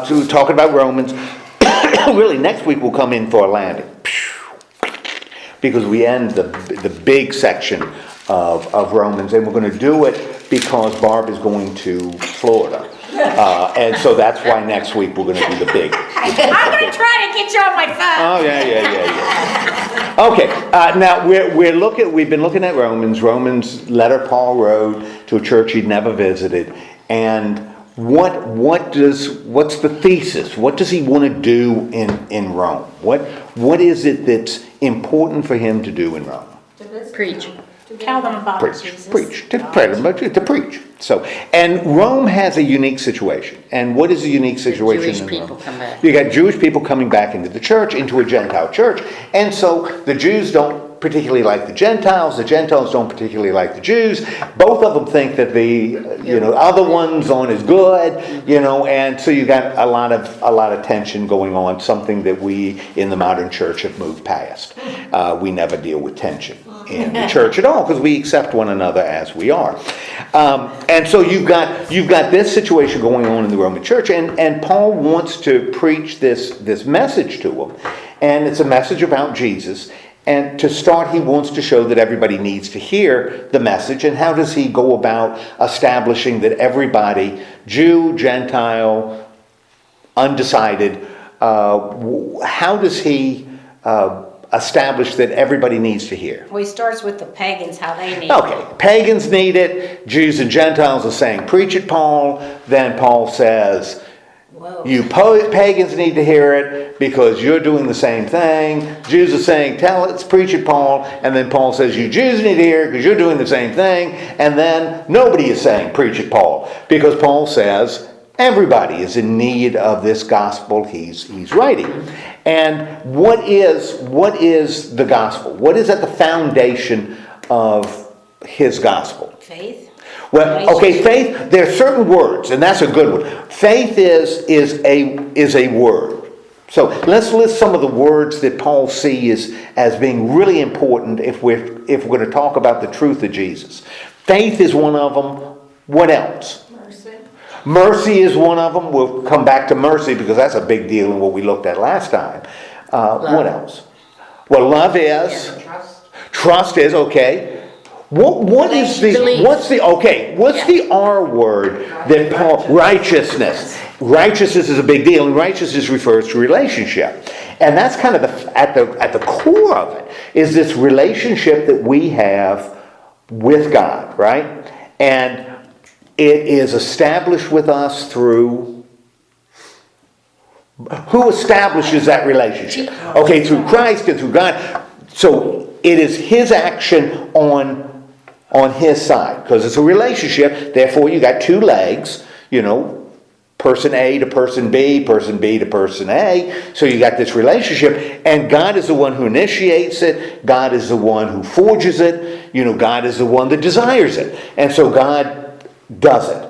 to talking about Romans. Really, next week we'll come in for a landing. Because we end the big section of Romans, and we're going to do it because Barb is going to Florida. And so that's why next week we're going to do the big. I'm going to try to get you on my phone. Oh, yeah. Okay, now we've been looking at Romans letter Paul wrote to a church he'd never visited, and what's the thesis? What does he want to do in Rome? What is it that's important for him to do in Rome? Preach. Tell them about Jesus. To preach. So, and Rome has a unique situation. And what is a unique situation Jewish in people Rome? come back. You got Jewish people coming back into the church, into a Gentile church. And so the Jews don't particularly like the Gentiles don't particularly like the Jews. Both of them think that the other ones aren't as good, and so you got a lot of tension going on, something that we in the modern church have moved past. We never deal with tension in the church at all because we accept one another as we are. And so you've got this situation going on in the Roman church, and Paul wants to preach this message to them, and it's a message about Jesus. And to start, he wants to show that everybody needs to hear the message. And how does he go about establishing that everybody, Jew, Gentile, undecided, how does he establish that everybody needs to hear? Well, he starts with the pagans, how they need Okay, pagans need it. Jews and Gentiles are saying, preach it, Paul. Then Paul says, you pagans need to hear it because you're doing the same thing. Jews are saying, preach it, Paul. And then Paul says, you Jews need to hear it because you're doing the same thing. And then nobody is saying, preach it, Paul. Because Paul says, everybody is in need of this gospel he's writing. And what is the gospel? What is at the foundation of his gospel? Faith. Well, okay, faith, there are certain words, and that's a good one. Faith is a word. So let's list some of the words that Paul sees as being really important if we're going to talk about the truth of Jesus. Faith is one of them. What else? Mercy is one of them. We'll come back to mercy because that's a big deal in what we looked at last time. What else? Well, love is. Yeah, trust is, okay. What's the R word that Paul, righteousness. Righteousness is a big deal, and righteousness refers to relationship. And that's kind of at the core of it, is this relationship that we have with God, right? And it is established with us through, who establishes that relationship? Okay, through Christ and through God. So it is his action on his side, because it's a relationship. Therefore, you got two legs, person A to person B to person A. So you got this relationship, and God is the one who initiates it. God is the one who forges it. God is the one that desires it. And so God does it.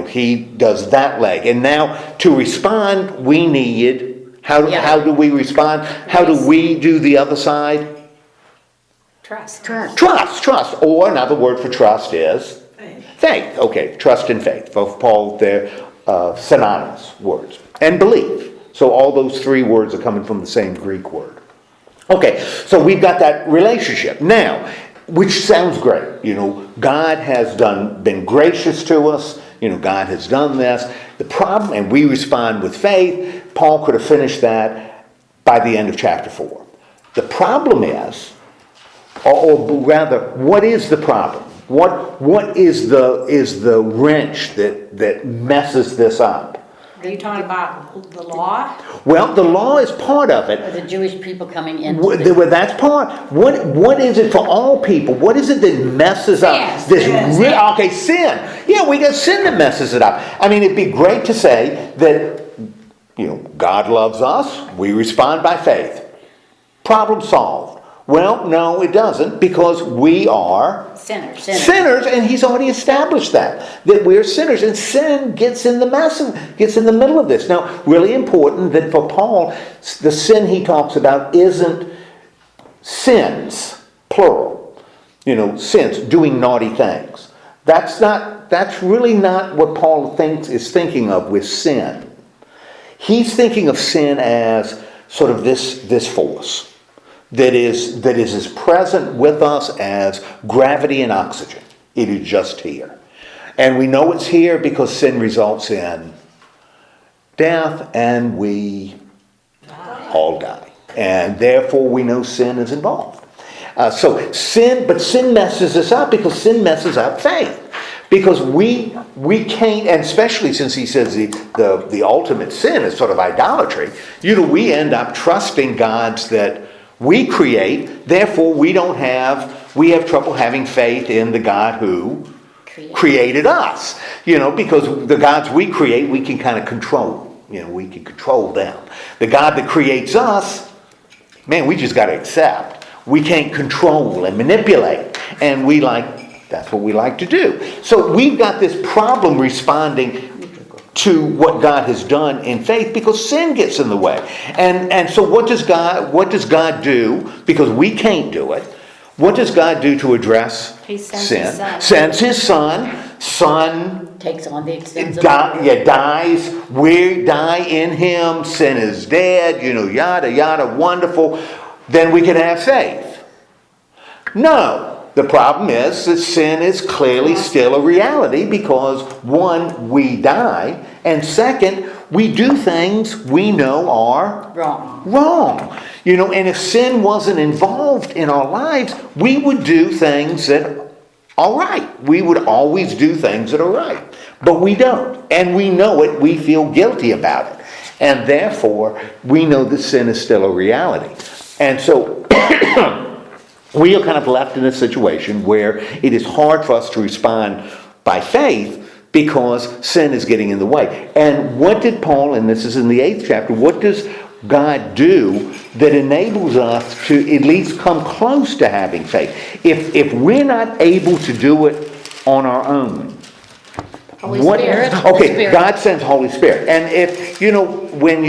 He does that leg. And now to respond, we need, how do we respond? How do we do the other side? Trust. Or another word for trust is faith. Okay, trust and faith. For Paul, they're synonymous words. And belief. So all those three words are coming from the same Greek word. Okay, so we've got that relationship. Now, which sounds great. God has been gracious to us. God has done this. The problem, and we respond with faith. Paul could have finished that by the end of chapter 4. The problem is, or rather, what is the problem? What is the wrench that messes this up? Are you talking about the law? Well, the law is part of it. Or the Jewish people coming in. Well, that's part. What is it for all people? What is it that messes up this? Sin. Yeah, we got sin that messes it up. I mean, it'd be great to say that God loves us. We respond by faith. Problem solved. Well, no, it doesn't, because we are sinners, and he's already established that we're sinners, and sin gets in the middle of this. Now, really important that for Paul, the sin he talks about isn't sins, plural. Sins, doing naughty things. That's really not what Paul is thinking of with sin. He's thinking of sin as sort of this force that is as present with us as gravity and oxygen. It is just here. And we know it's here because sin results in death, and we all die. And therefore we know sin is involved. But sin messes us up because sin messes up faith. Because we can't, and especially since he says the ultimate sin is sort of idolatry, we end up trusting gods that we create, therefore we have trouble having faith in the God who created us. Because the gods we create, we can kind of control. We can control them. The God that creates us, man, we just got to accept. We can't control and manipulate. And that's what we like to do. So we've got this problem responding to what God has done in faith because sin gets in the way. And so what does God do? Because we can't do it. What does God do to address sin? Sends his son. Son takes on the extents of dies. We die in him. Sin is dead. Yada yada. Wonderful. Then we can have faith. No. The problem is that sin is clearly still a reality because, one, we die, and second, we do things we know are wrong. And if sin wasn't involved in our lives, we would do things that are right. We would always do things that are right. But we don't. And we know it. We feel guilty about it. And therefore, we know that sin is still a reality. And so we are kind of left in a situation where it is hard for us to respond by faith because sin is getting in the way. And what did Paul, and this is in the 8th chapter, what does God do that enables us to at least come close to having faith? If we're not able to do it on our own, Holy Spirit. God sends Holy Spirit. And if, when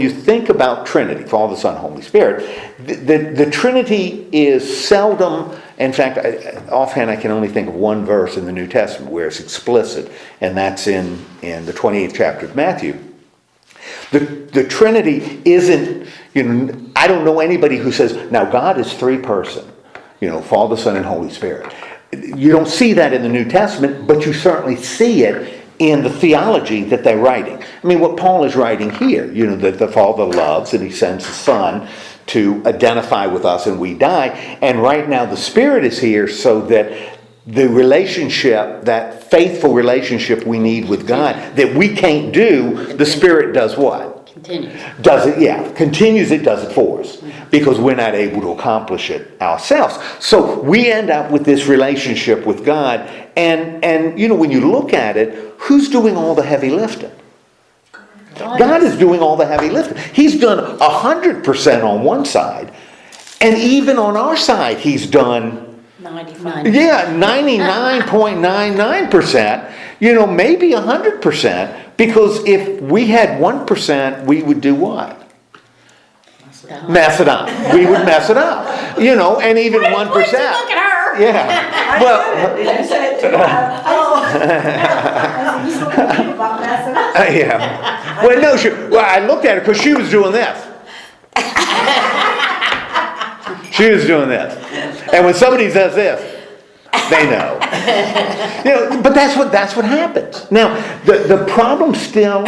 you think about Trinity, Father, Son, Holy Spirit, the Trinity is seldom, in fact, offhand I can only think of one verse in the New Testament where it's explicit, and that's in the 28th chapter of Matthew. The Trinity isn't, I don't know anybody who says, now God is three-person, Father, Son, and Holy Spirit. You don't see that in the New Testament, but you certainly see it in the theology that they're writing. I mean, what Paul is writing here, that the Father loves and he sends the Son to identify with us and we die. And right now the Spirit is here so that the relationship, that faithful relationship we need with God, that we can't do, the Spirit does what? Continues. Does it, yeah. Continues it, does it for us. Because we're not able to accomplish it ourselves. So we end up with this relationship with God. And when you look at it, who's doing all the heavy lifting? God is doing all the heavy lifting. He's done 100% on one side. And even on our side, he's done 95. Yeah, 99.99%, maybe 100%, because if we had 1%, we would do what? Mess it up. We would mess it up. And even 1%. Look at her. Yeah. Well, You said it too loud. You still think about messing up. yeah. Well, no, I looked at her because she was doing this. She was doing this. And when somebody says this, they know. But that's what happens. Now, the problem still,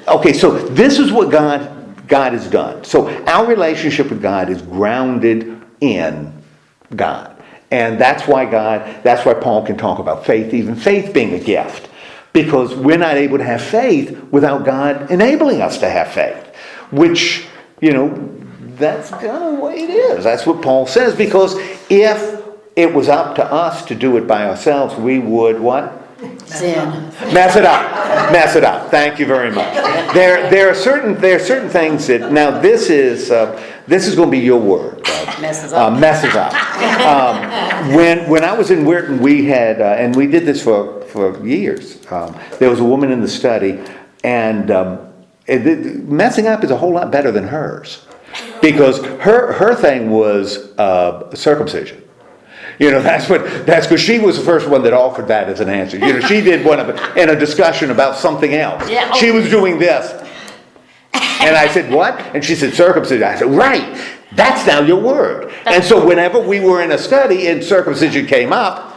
okay, so this is what God has done. So our relationship with God is grounded in God. And that's why Paul can talk about faith, even faith being a gift. Because we're not able to have faith without God enabling us to have faith. Which, that's kind of the way it is. That's what Paul says. Because if it was up to us to do it by ourselves, we would what? Sin. Mess it up. Thank you very much. There are certain things that now this is going to be your word. Messes up. Messes up. When I was in Weirton, we had and we did this for years. There was a woman in the study, and messing up is a whole lot better than hers, because her thing was circumcision. That's because she was the first one that offered that as an answer. She did one of it in a discussion about something else. Yeah. She was doing this. And I said, what? And she said, circumcision. I said, right, that's now your word. And so whenever we were in a study and circumcision came up,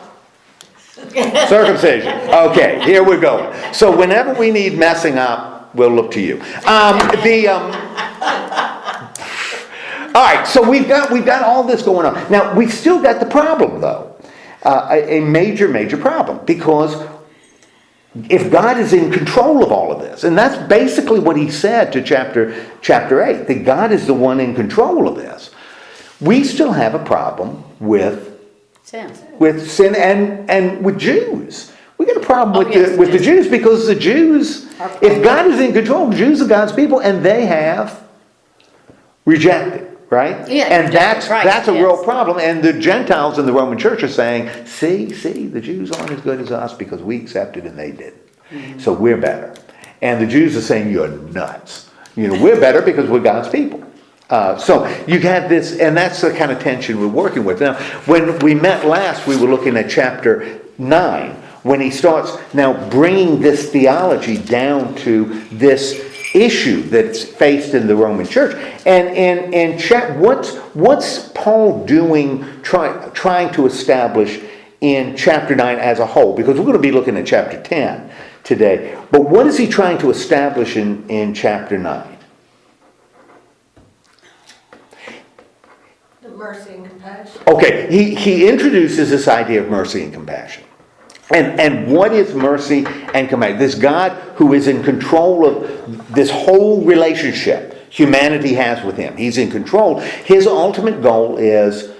circumcision. Okay, here we're going. So whenever we need messing up, we'll look to you. All right, so we've got all this going on. Now, we've still got the problem, though. A major problem. Because if God is in control of all of this, and that's basically what he said to chapter 8, that God is the one in control of this, we still have a problem with sin and with Jews. We got a problem with the Jews, because the Jews, if God is in control, the Jews are God's people, and they have rejected. Right? Yeah, and that's a yes. real problem. And the Gentiles in the Roman Church are saying, see, the Jews aren't as good as us because we accepted and they didn't. Mm-hmm. So we're better. And the Jews are saying, you're nuts. We're better because we're God's people. So you have this, and that's the kind of tension we're working with. Now, when we met last, we were looking at chapter 9, when he starts now bringing this theology down to this issue that's faced in the Roman church. And what's Paul doing, trying to establish in chapter 9 as a whole? Because we're going to be looking at chapter 10 today. But what is he trying to establish in chapter 9? The mercy and compassion. Okay, he introduces this idea of mercy and compassion. And what is mercy and compassion? This God who is in control of this whole relationship humanity has with him. He's in control. His ultimate goal is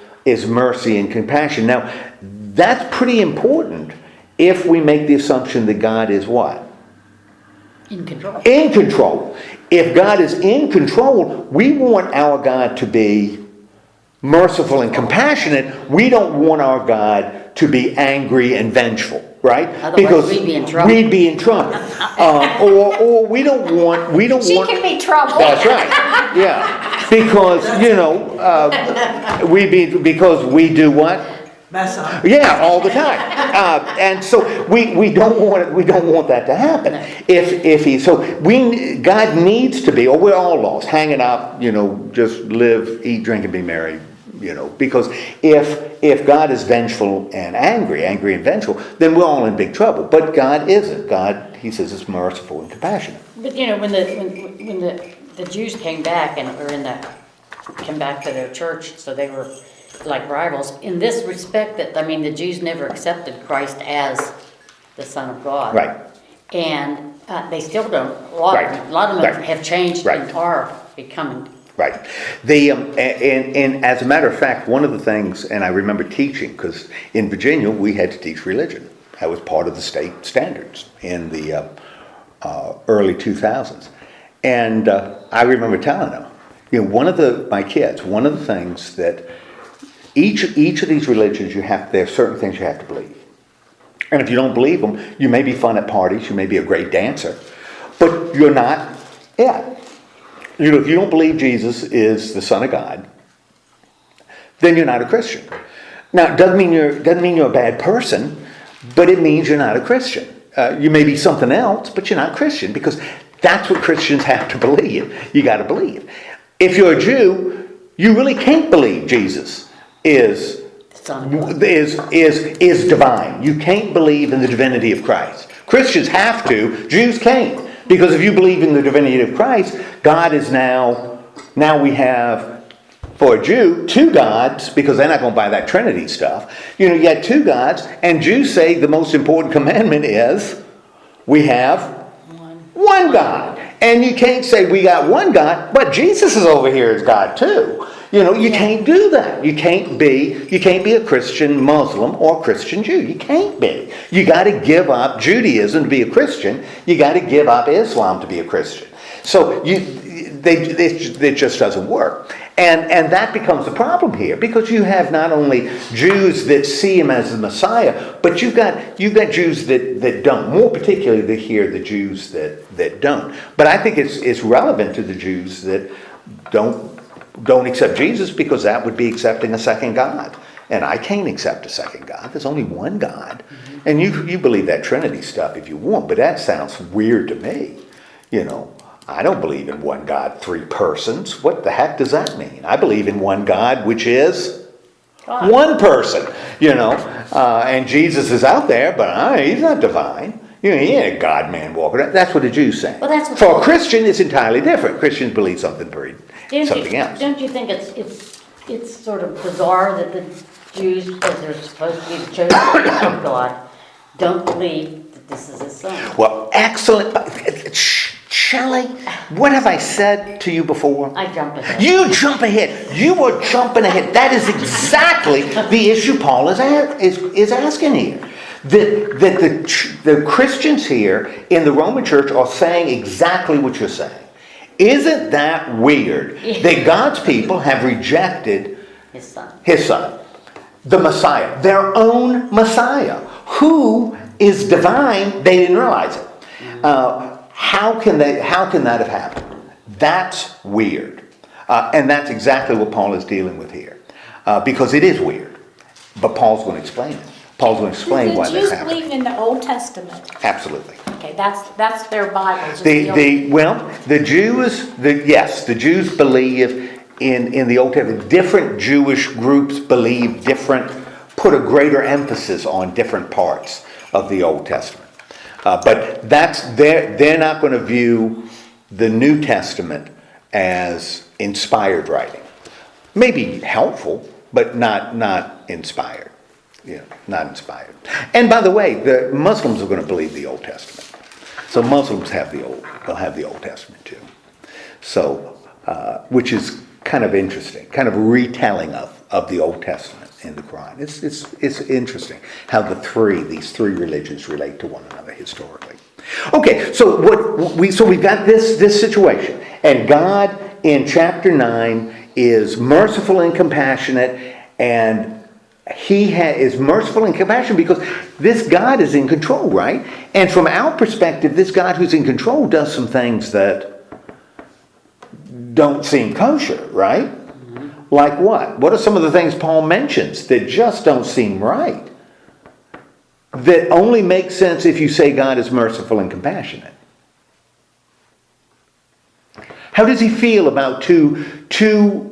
mercy and compassion. Now, that's pretty important if we make the assumption that God is what? In control. In control. If God is in control, we want our God to be merciful and compassionate. We don't want our God to be angry and vengeful, right? Otherwise, because we'd be in trouble. We'd be in trouble. Or we don't want. She can be trouble. That's right. Yeah, because because we do what? Mess up. Yeah, all the time. And so we don't want that to happen. God needs to be, or we're all lost, hanging out, just live, eat, drink, and be merry. Because if God is vengeful and angry and vengeful, then we're all in big trouble. But God isn't. God, he says, is merciful and compassionate. But when the Jews came back came back to their church, so they were like rivals in this respect. The Jews never accepted Christ as the Son of God. Right. And they still don't. A lot of them have changed and are becoming. Right. And as a matter of fact, one of the things, and I remember teaching, because in Virginia we had to teach religion. That was part of the state standards in the early 2000s. And I remember telling them, one of the things that each of these religions, there are certain things you have to believe. And if you don't believe them, you may be fun at parties, you may be a great dancer, but you're not it. If you don't believe Jesus is the Son of God, then you're not a Christian. Now, it doesn't mean you're a bad person, but it means you're not a Christian. You may be something else, but you're not Christian, because that's what Christians have to believe. You got to believe. If you're a Jew, you really can't believe Jesus is divine. You can't believe in the divinity of Christ. Christians have to. Jews can't. Because if you believe in the divinity of Christ, God is now we have, for a Jew, two gods, because they're not going to buy that Trinity stuff. You got two gods, and Jews say the most important commandment is we have one God. And you can't say we got one God, but Jesus is over here as God too. You can't do that. You can't be a Christian Muslim or Christian Jew. You can't be. You got to give up Judaism to be a Christian. You got to give up Islam to be a Christian. So it just doesn't work. And that becomes the problem here, because you have not only Jews that see him as the Messiah, but you've got Jews that don't. More particularly the Jews that don't. But I think it's relevant to the Jews that don't accept Jesus, because that would be accepting a second God. And I can't accept a second God. There's only one God. Mm-hmm. And you believe that Trinity stuff if you want, but that sounds weird to me, I don't believe in one God, three persons. What the heck does that mean? I believe in one God, which is God. one person, and Jesus is out there, but he's not divine. He ain't a God-man walking around. That's what the Jews say. Well, that's what For a Christian, it's entirely different. Christians believe something else. Don't you think it's sort of bizarre that the Jews, because they're supposed to be the chosen of God, don't believe that this is his son? Well, excellent. Shelley, what have I said to you before? I jumped ahead. You jump ahead. You were jumping ahead. That is exactly the issue Paul is asking here. That the Christians here in the Roman church are saying exactly what you're saying. Isn't that weird that God's people have rejected His son, the Messiah, their own Messiah, who is divine? They didn't realize it. How can that have happened? That's weird. And that's exactly what Paul is dealing with here. Because it is weird. But Paul's going to explain it. Paul's going to explain why this happened. Do the Jews believe in the Old Testament? Absolutely. Okay, that's their Bible. Just the Jews believe in the Old Testament. Different Jewish groups believe put a greater emphasis on different parts of the Old Testament. But they're not going to view the New Testament as inspired writing. Maybe helpful, but not inspired. Not inspired. And by the way, the Muslims are going to believe the Old Testament. So Muslims they'll have the Old Testament too. So, which is kind of interesting, kind of retelling of the Old Testament in the Quran. It's interesting how these three religions relate to one another historically. Okay, so we've got this situation, and God in chapter 9 is merciful and compassionate, and He is merciful and compassionate because this God is in control, right? And from our perspective, this God who's in control does some things that don't seem kosher, right? Mm-hmm. Like what? What are some of the things Paul mentions that just don't seem right? That only make sense if you say God is merciful and compassionate. How does he feel about two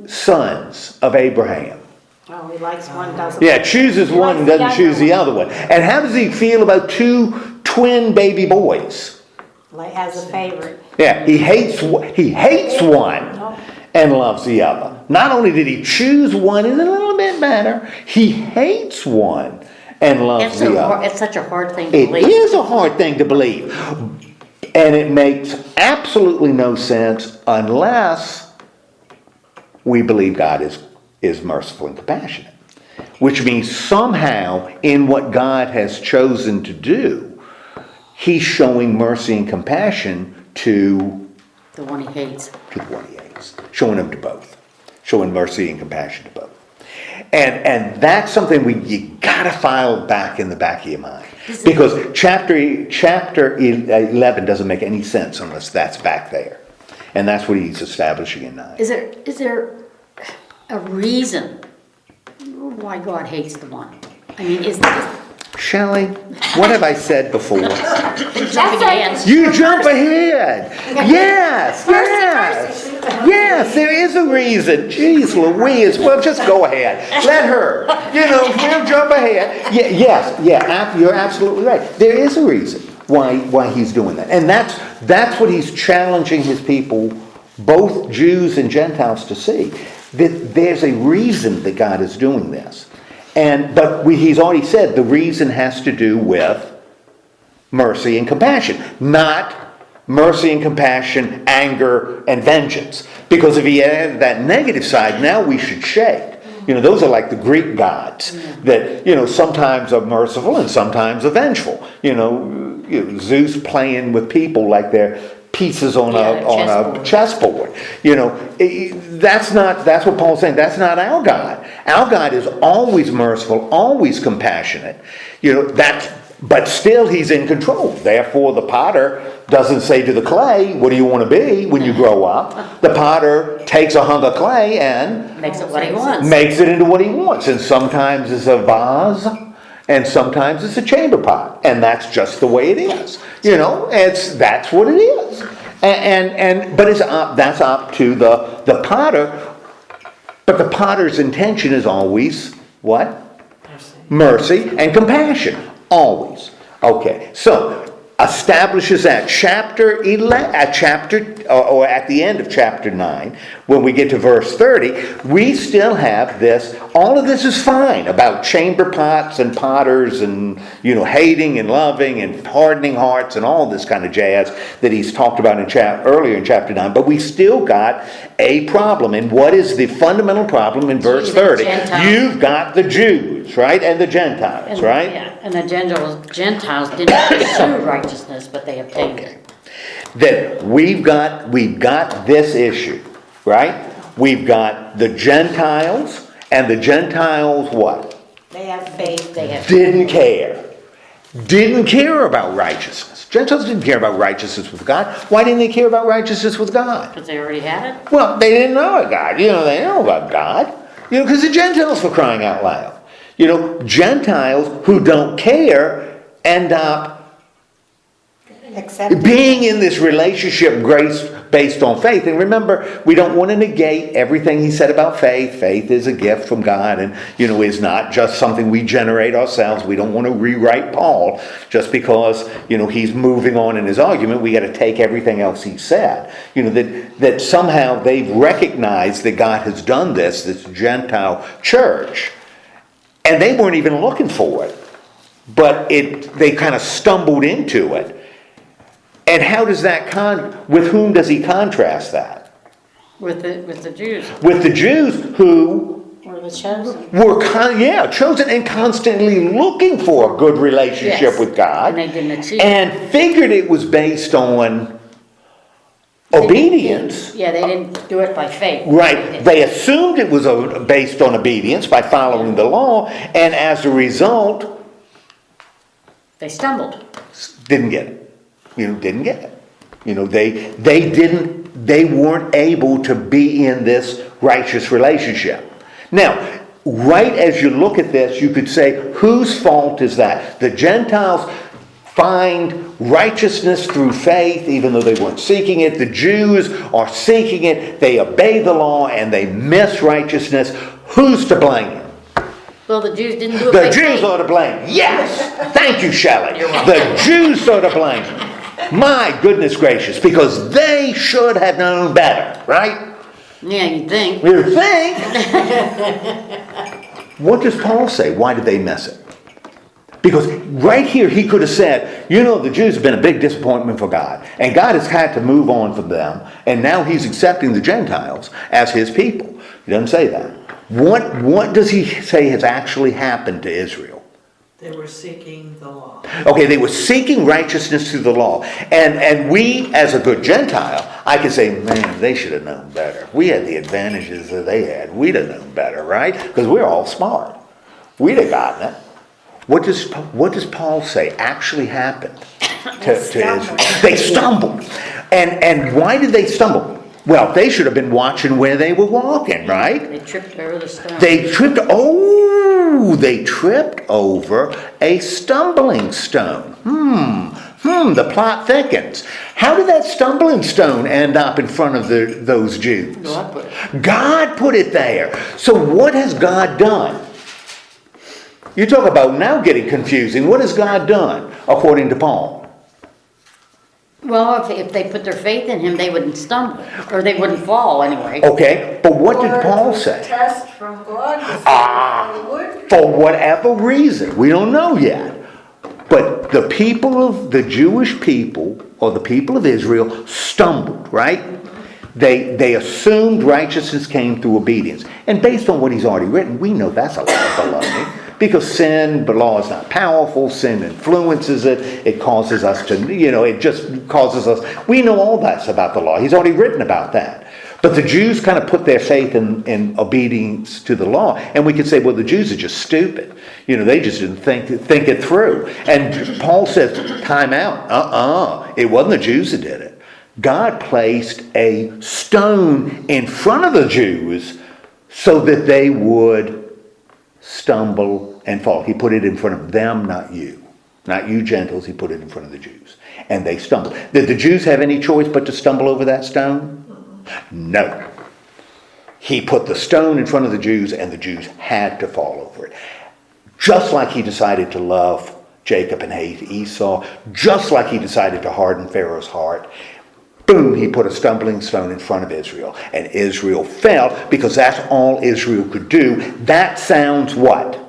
sons of Abraham? Oh, he likes one, doesn't Yeah, chooses one and doesn't choose the other one. And how does he feel about two twin baby boys? Like as a favorite. Yeah, he hates one and loves the other. Not only did he choose one, is a little bit better, he hates one and loves the other. It's such a hard thing to believe. It is a hard thing to believe. And it makes absolutely no sense unless we believe God is merciful and compassionate. Which means somehow in what God has chosen to do, he's showing mercy and compassion to the one he hates. Showing them to both. Showing mercy and compassion to both. And that's something you gotta file back in the back of your mind. Because chapter 11 doesn't make any sense unless that's back there. And that's what he's establishing in 9. Is there a reason why God hates the one? I mean, Shelley, what have I said before? jumping ahead. You jump ahead. Yes, yes, there is a reason. Jeez Louise, well, just go ahead. Let her. We'll jump ahead. You're absolutely right. There is a reason why he's doing that. And that's what he's challenging his people, both Jews and Gentiles, to see. That there's a reason that God is doing this. But he's already said the reason has to do with mercy and compassion, not mercy and compassion, anger and vengeance. Because if he had that negative side, now we should shake. Those are like the Greek gods that, sometimes are merciful and sometimes are vengeful. Zeus playing with people like they're pieces on a chessboard. That's what Paul's saying. That's not our God. Our God is always merciful, always compassionate. But still he's in control. Therefore the potter doesn't say to the clay, what do you want to be when you grow up? The potter takes a hunk of clay and makes it what he wants. Makes it into what he wants. And sometimes it's a vase and sometimes it's a chamber pot. And that's just the way it is. That's what it is. But that's up to the potter. But the potter's intention is always what? Mercy and compassion. Always. Okay, so establishes at chapter 11, or at the end of chapter 9, when we get to verse 30, we still have this. All of this is fine about chamber pots and potters and, hating and loving and hardening hearts and all this kind of jazz that he's talked about earlier in chapter 9. But we still got a problem. And what is the fundamental problem in verse 30? You've got the Jews, right? And the Gentiles, right? Yeah, and the Gentiles didn't pursue righteousness, but they obtained it. That we've got this issue, right? We've got the Gentiles, and the Gentiles what? They have faith. Didn't care about righteousness. Gentiles didn't care about righteousness with God. Why didn't they care about righteousness with God? Because they already had it? Well, they didn't know about God. They didn't know about God. Because the Gentiles were crying out loud. Gentiles who don't care end up being in this relationship grace based on faith. And remember, we don't want to negate everything he said about faith. Faith is a gift from God and, is not just something we generate ourselves. We don't want to rewrite Paul just because, he's moving on in his argument. We got to take everything else he said. That somehow they've recognized that God has done this Gentile church. And they weren't even looking for it. But they kind of stumbled into it. And how does that with whom does he contrast that? With the Jews. With the Jews who Were the chosen. were chosen and constantly looking for a good relationship with God. And they didn't achieve and figured it was based on obedience. They didn't do it by faith. Right. They assumed it was based on obedience by following the law, and as a result, they stumbled. Didn't get it. Didn't get it. They weren't able to be in this righteous relationship. Now, right as you look at this, you could say, whose fault is that? The Gentiles find righteousness through faith, even though they weren't seeking it. The Jews are seeking it. They obey the law and they miss righteousness. Who's to blame? Well, the Jews didn't do it The by Jews faith. are to blame. Yes. Thank you, Shelley. You're welcome. The Jews are to blame. My goodness gracious, because they should have known better, right? Yeah, you think. You think? What does Paul say? Why did they miss it? Because right here he could have said, the Jews have been a big disappointment for God. And God has had to move on from them. And now he's accepting the Gentiles as his people. He doesn't say that. What does he say has actually happened to Israel? They were seeking the law. Okay, they were seeking righteousness through the law. And we, as a good Gentile, I can say, man, they should have known better. We had the advantages that they had. We'd have known better, right? Because we're all smart. We'd have gotten it. What does Paul say actually happened to Israel? They stumbled. And why did they stumble? Well, they should have been watching where they were walking, right? They tripped over the stone. They tripped over a stumbling stone. The plot thickens. How did that stumbling stone end up in front of those Jews? God put it there. So what has God done? You talk about now getting confusing. What has God done, according to Paul? Well, if they put their faith in him, they wouldn't stumble. Or they wouldn't fall, anyway. Okay, but what did Paul say? Test from God to see if they would. For whatever reason, we don't know yet. But the Jewish people, or the people of Israel, stumbled, right? They assumed righteousness came through obedience. And based on what he's already written, we know that's a lot of baloney. Because the law is not powerful, sin influences it, it causes us to, it just causes us, we know all that's about the law. He's already written about that. But the Jews kind of put their faith in obedience to the law. And we could say, well, the Jews are just stupid. They just didn't think it through. And Paul says, time out. It wasn't the Jews that did it. God placed a stone in front of the Jews so that they would stumble and fall. He put it in front of them, not you. Not you Gentiles, he put it in front of the Jews. And they stumbled. Did the Jews have any choice but to stumble over that stone? No. He put the stone in front of the Jews, and the Jews had to fall over it. Just like he decided to love Jacob and hate Esau, just like he decided to harden Pharaoh's heart, boom, he put a stumbling stone in front of Israel. And Israel fell because that's all Israel could do. That sounds what?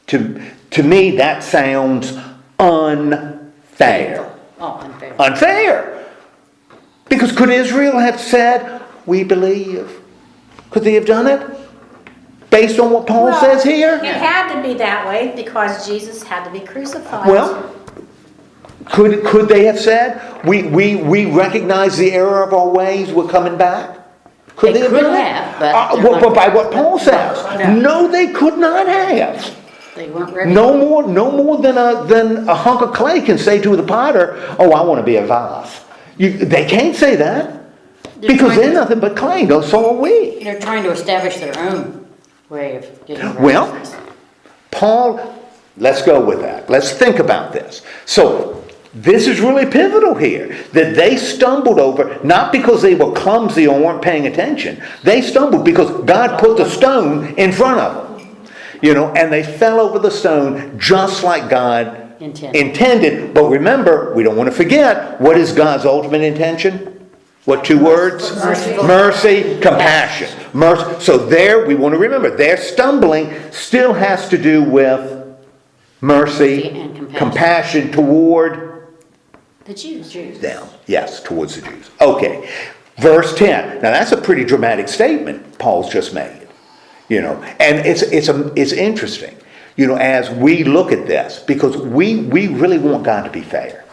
To me, that sounds unfair. Oh, unfair. Unfair. Because could Israel have said, we believe? Could they have done it? Based on what Paul says here? It had to be that way because Jesus had to be crucified. Well, could they have said, we recognize the error of our ways, we're coming back? They have could done that? have, but- Well, by what Paul says. No, they could not have. They weren't ready. No more than a hunk of clay can say to the potter, oh, I want to be a vase. They can't say that. Because they're nothing but clay. No, so are we. They're trying to establish their own way of getting Well, righteousness. Paul, let's go with that. Let's think about this. So, this is really pivotal here. That they stumbled over, not because they were clumsy or weren't paying attention. They stumbled because God put the stone in front of them. And they fell over the stone just like God intended. But remember, we don't want to forget, what is God's ultimate intention? What two words? Mercy, compassion. Mercy. So there, we want to remember, their stumbling still has to do with mercy and compassion toward the Jews. them. Yes, towards the Jews. Okay. Verse 10. Now that's a pretty dramatic statement Paul's just made. And it's interesting, as we look at this, because we really want God to be fair,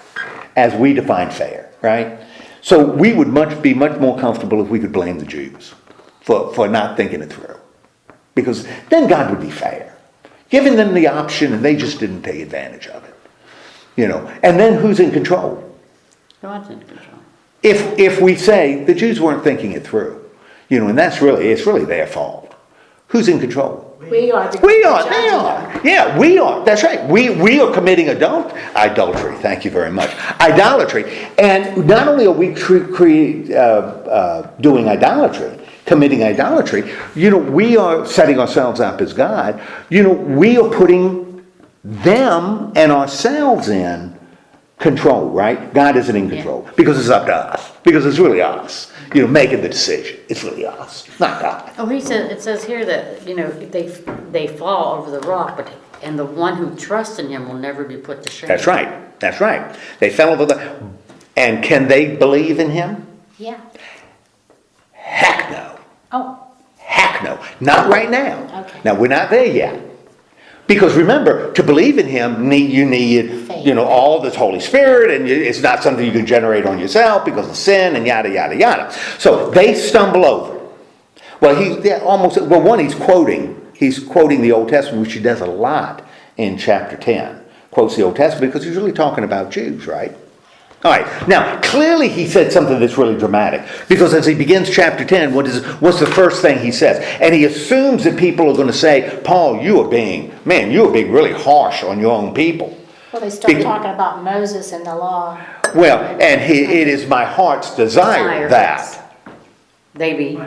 as we define fair, right? So we would be much more comfortable if we could blame the Jews for not thinking it through. Because then God would be fair. Giving them the option and they just didn't take advantage of it. And then who's in control? God's in control. If we say the Jews weren't thinking it through, and it's really their fault. Who's in control? We are. We are. They are. Yeah, we are. That's right. We are committing adultery. Thank you very much. Idolatry. And not only are we doing idolatry, committing idolatry, we are setting ourselves up as God. We are putting them and ourselves in control, right? God isn't in control because it's up to us. Because it's really us. Making the decision. It's really us, not God. Oh, it says here that, they fall over the rock, and the one who trusts in him will never be put to shame. That's right. They fell over and can they believe in him? Yeah. Heck no. Oh. Heck no. Not right now. Okay. Now, we're not there yet. Because remember, to believe in him, you need, faith. All this Holy Spirit, and it's not something you can generate on yourself because of sin and yada, yada, yada. So they stumble over. Well, he's quoting the Old Testament, which he does a lot in chapter 10. Quotes the Old Testament because he's really talking about Jews, right? All right. Now, clearly he said something that's really dramatic. Because as he begins chapter 10, what's the first thing he says? And he assumes that people are going to say, Paul, you are being really harsh on your own people. Well, they start talking about Moses and the law. Well, and it is my heart's desire that. They be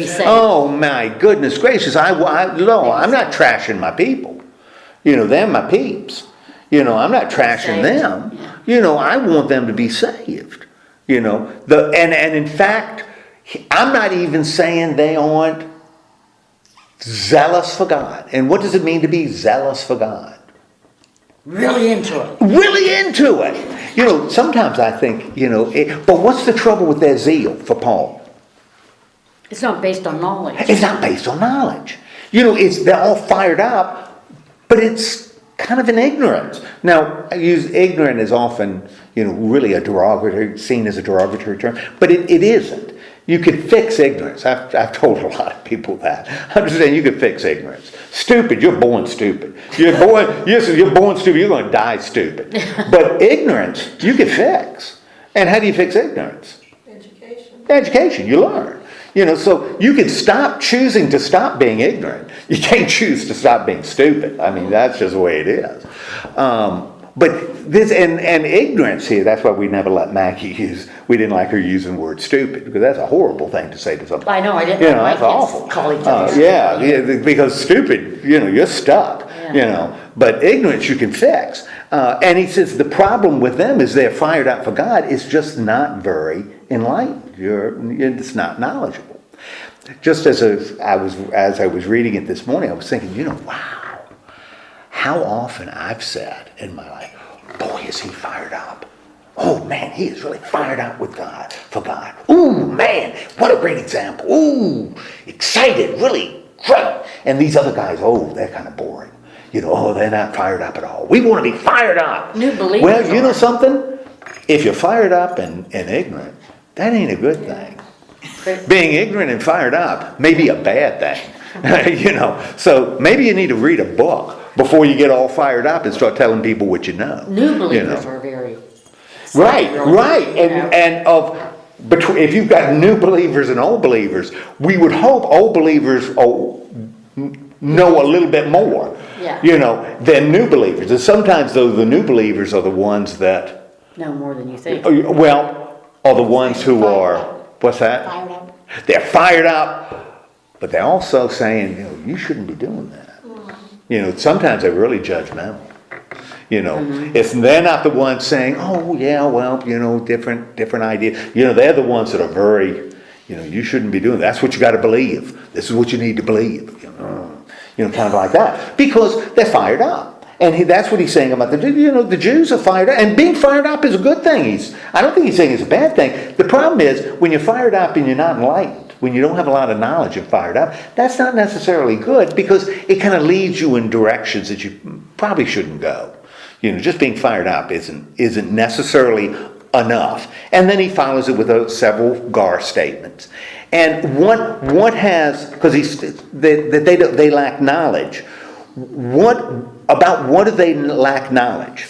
saved. Oh, my goodness gracious. I'm not trashing my people. They're my peeps. I'm not trashing them. I want them to be saved. And in fact, I'm not even saying they aren't zealous for God. And what does it mean to be zealous for God? Really into it. Really into it. Sometimes I think, but what's the trouble with their zeal for Paul? It's not based on knowledge. It's not based on knowledge. They're all fired up, but it's kind of an ignorance. Now, I use ignorant as often, really seen as a derogatory term, but it isn't. You could fix ignorance. I've told a lot of people that. Understand, you could fix ignorance. Stupid, you're born stupid. You're born stupid, you're going to die stupid. But ignorance, you can fix. And how do you fix ignorance? Education, you learn. So you can stop choosing to stop being ignorant. You can't choose to stop being stupid. I mean, that's just the way it is. But this and ignorance here, that's why we never let Maggie use, we didn't like her using the word stupid, because that's a horrible thing to say to somebody. I know, I didn't You like know, my that's kids awful. call each other. Yeah, because stupid, you're stuck, Yeah. But ignorance you can fix. And he says the problem with them is they're fired up for God. It's just not very enlightened. It's not knowledgeable. Just as I was reading it this morning, I was thinking, wow, how often I've said in my life, boy, is he fired up. Oh man, he is really fired up with God, for God. Ooh, man, what a great example. Ooh, excited, really great. And these other guys, they're kind of boring. They're not fired up at all. We want to be fired up. New believers. Well, you know something? If you're fired up and ignorant, that ain't a good thing. Being ignorant and fired up may be a bad thing. So maybe you need to read a book before you get all fired up and start telling people what you know. New believers are very... Right. And if you've got new believers and old believers, we would hope old believers know a little bit more, than new believers. And sometimes though the new believers are the ones that know more than you think. are the ones who are, what's that? Fired up. They're fired up, but they're also saying, you shouldn't be doing that. Sometimes they're really judgmental. They're not the ones saying, different idea. They're the ones that are very, you shouldn't be doing that. That's what you got to believe. This is what you need to believe. Kind of like that, because they're fired up. And that's what he's saying about the Jews are fired up, and being fired up is a good thing. I don't think he's saying it's a bad thing. The problem is when you're fired up and you're not enlightened, when you don't have a lot of knowledge and fired up, that's not necessarily good, because it kind of leads you in directions that you probably shouldn't go. Just being fired up isn't necessarily enough. And then he follows it with several gar statements. And what has, because they lack knowledge. What do they lack knowledge?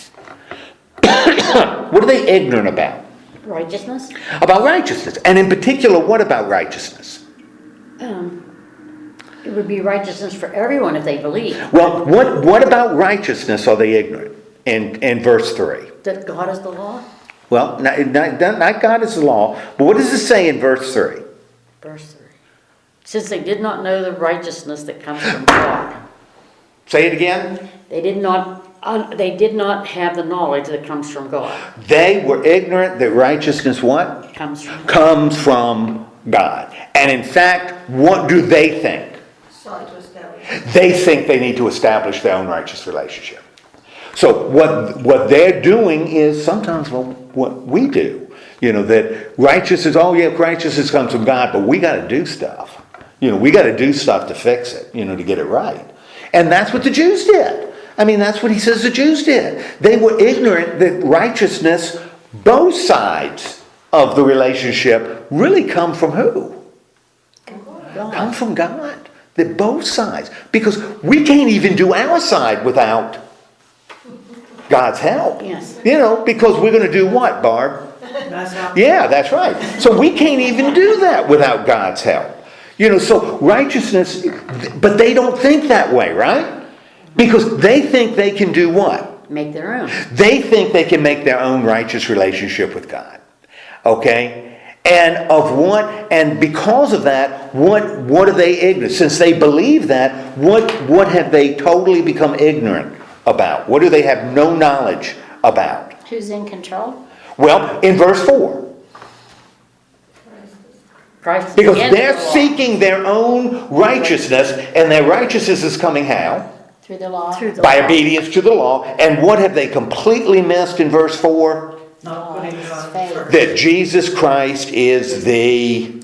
What are they ignorant about? Righteousness? About righteousness. And in particular, what about righteousness? It would be righteousness for everyone if they believe. Well, what about righteousness are they ignorant in verse 3? That God is the law? Well, not God is the law, but what does it say in verse 3? Verse 3. Since they did not know the righteousness that comes from God. Say it again. They did not have the knowledge that comes from God. They were ignorant that righteousness what? Comes from God. And in fact, what do they think? They think they need to establish their own righteous relationship. So what they're doing is sometimes what we do. That righteousness comes from God, but we got to do stuff. We got to do stuff to fix it, to get it right. And that's what the Jews did. That's what he says the Jews did. They were ignorant that righteousness, both sides of the relationship, really come from who? God. Come from God. That both sides. Because we can't even do our side without God's help. Yes. Because we're going to do what, Barb? Yeah, that's right. So we can't even do that without God's help. So righteousness, but they don't think that way, right? Because they think they can do what? Make their own. They think they can make their own righteous relationship with God. Okay? And because of that, what are they ignorant? Since they believe that, what have they totally become ignorant about? What do they have no knowledge about? Who's in control? Well, in verse 4. Christ Because is the they're law. seeking their own righteousness, and their righteousness is coming how? Through the law? Through the By law. obedience to the law. And what have they completely missed in verse 4? Not putting God Faith. first. That Jesus Christ is the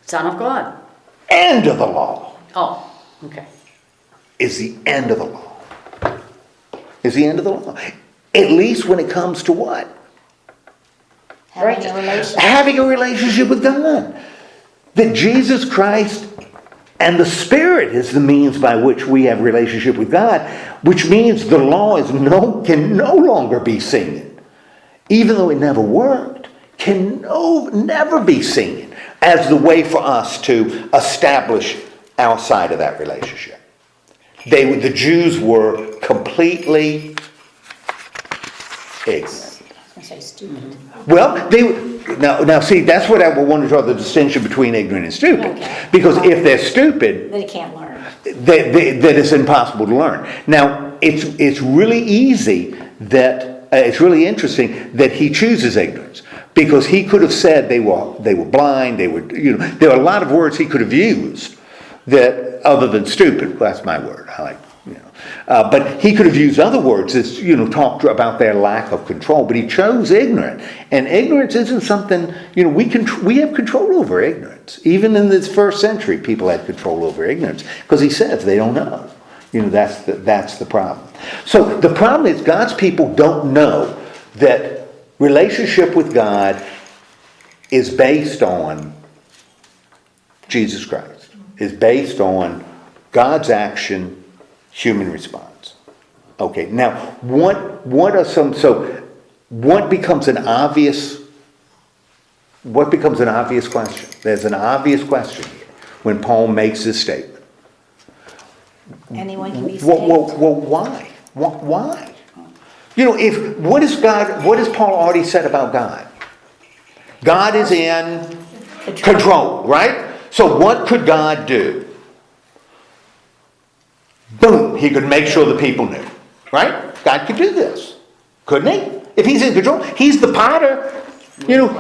Son of God. end of the law. Oh, okay. Is the end of the law. Is the end of the law. At least when it comes to what? Having a relationship. Having a relationship with God. That Jesus Christ and the Spirit is the means by which we have relationship with God, which means the law can no longer be seen, even though it never worked, can never be seen as the way for us to establish our side of that relationship. The Jews were completely ignorant. I was gonna say stupid. Well, now see, that's what I want to draw the distinction between ignorant and stupid. Okay. Because if they're stupid, That he can't learn. that it's impossible to learn. Now, it's really easy that, it's really interesting that he chooses ignorance. Because he could have said they were blind, there are a lot of words he could have used that, other than stupid, well, that's my word, I like, but he could have used other words that, talked about their lack of control, but he chose ignorant. And ignorance isn't something, we have control over ignorance. Even in this first century, people had control over ignorance, because he says they don't know. That's the problem. So the problem is God's people don't know that relationship with God is based on Jesus Christ, is based on God's action, human response. Okay, now what becomes an obvious question? There's an obvious question here when Paul makes this statement. Anyone can be saved. Well, why? Why? What has Paul already said about God? God is in control, right? So what could God do? Boom, he could make sure the people knew, right? God could do this, couldn't he? If he's in control, he's the potter.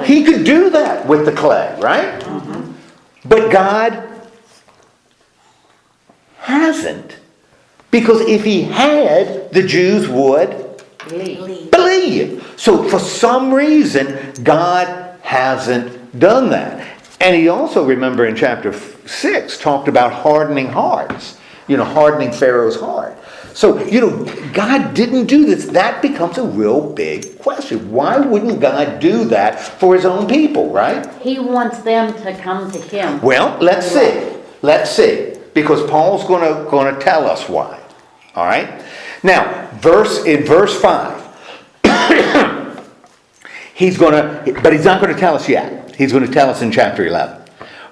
He could do that with the clay, right? Mm-hmm. But God hasn't. Because if he had, the Jews would believe. So for some reason, God hasn't done that. And he also, remember in chapter 6, talked about hardening hearts. Hardening Pharaoh's heart. So, God didn't do this. That becomes a real big question. Why wouldn't God do that for his own people, right? He wants them to come to him. Well, let's see. Because Paul's going to tell us why. All right? Now, in verse 5, he's not going to tell us yet. He's going to tell us in chapter 11.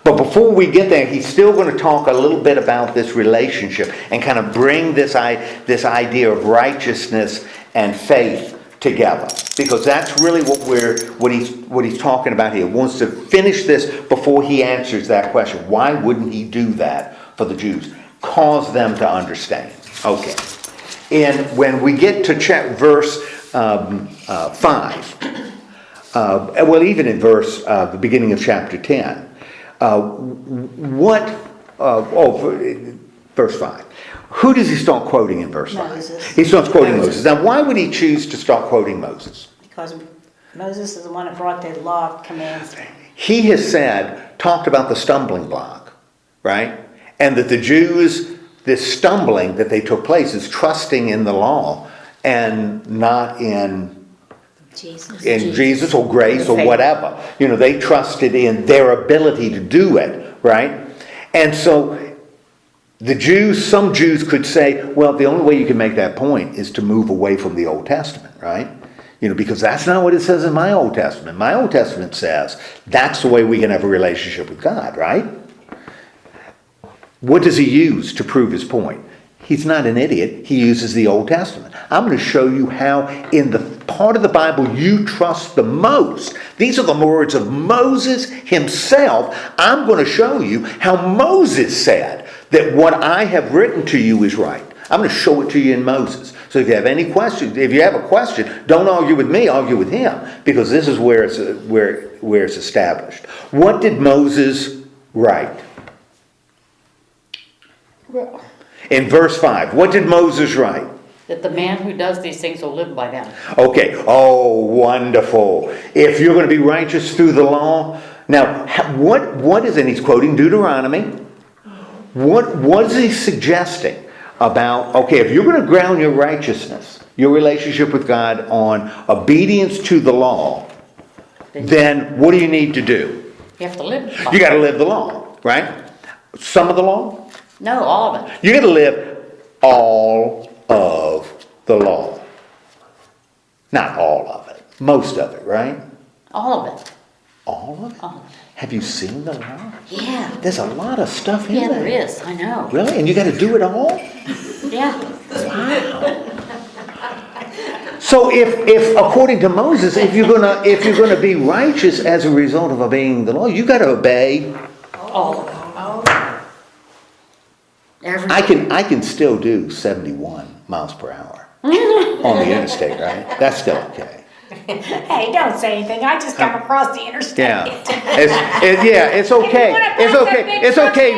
But before we get there, he's still going to talk a little bit about this relationship and kind of bring this idea of righteousness and faith together, because that's really what he's talking about here. He wants to finish this before he answers that question. Why wouldn't he do that for the Jews? Cause them to understand. Okay. And when we get to verse 5, well, even in the beginning of chapter 10. Verse 5. Who does he start quoting in verse 5? Moses. He starts quoting Moses. Now, why would he choose to start quoting Moses? Because Moses is the one that brought the law of commands. He has talked about the stumbling block, right? And that the Jews, this stumbling that they took place is trusting in the law and not in Jesus or grace or whatever. They trusted in their ability to do it, right? And so some Jews could say, well, the only way you can make that point is to move away from the Old Testament, right? Because that's not what it says in my Old Testament. My Old Testament says that's the way we can have a relationship with God, right? What does he use to prove his point? He's not an idiot. He uses the Old Testament. I'm going to show you how in the part of the Bible you trust the most. These are the words of Moses himself. I'm going to show you how Moses said that what I have written to you is right. I'm going to show it to you in Moses. So if you have any questions, if you have a question, don't argue with me, argue with him. Because this is where it's established. What did Moses write? Well, In verse 5, what did Moses write? That the man who does these things will live by them. Okay, oh, wonderful. If you're going to be righteous through the law. Now, what is, and he's quoting Deuteronomy. What is he suggesting about, okay, if you're going to ground your righteousness, your relationship with God on obedience to the law, then what do you need to do? You have to live by You got to live the law, right? Some of the law? No, all of it. You got to live all of the law. Not all of it. Most of it, right? All of it. All of it? All of it. Have you seen the law? Yeah. There's a lot of stuff in Yeah, there. there is. I know. Really? And you got to do it all? Yeah. Wow. So if according to Moses, if you're gonna be righteous as a result of obeying the law, you got to obey. All of it. Everything. I can still do 71 miles per hour on the interstate, right? That's still okay. Hey, don't say anything. I just come across the interstate. Yeah, it's okay. It's okay. It's okay.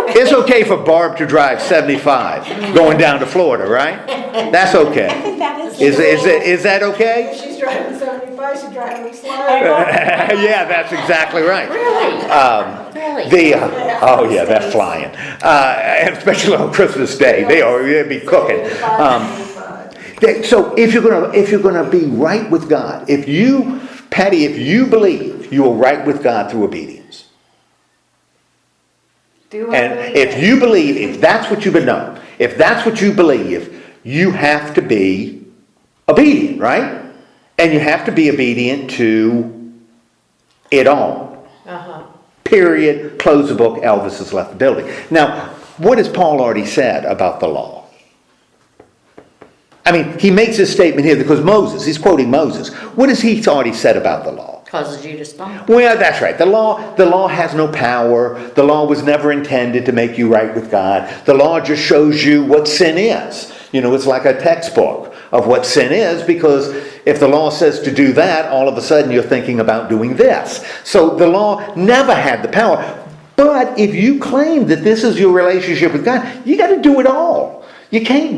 It's okay for Barb to drive 75 going down to Florida, right? That's I okay. think that is. Is that okay? If she's driving 75, she's driving slow. Yeah, that's exactly right. Really? The oh yeah, they're flying, especially on Christmas Day. They'll be cooking. So if you're gonna be right with God, Patty, if you believe you are right with God through obedience, and if you believe, if that's what you believe, you have to be obedient, right? And you have to be obedient to it all. Period. Close the book. Elvis has left the building. Now, what has Paul already said about the law? I mean, he makes this statement here because he's quoting Moses. What has he already said about the law? Causes you to stumble. Well, that's right. The law has no power. The law was never intended to make you right with God. The law just shows you what sin is. It's like a textbook of what sin is, because if the law says to do that, all of a sudden you're thinking about doing this. So the law never had the power. But if you claim that this is your relationship with God, you got to do it all. You can't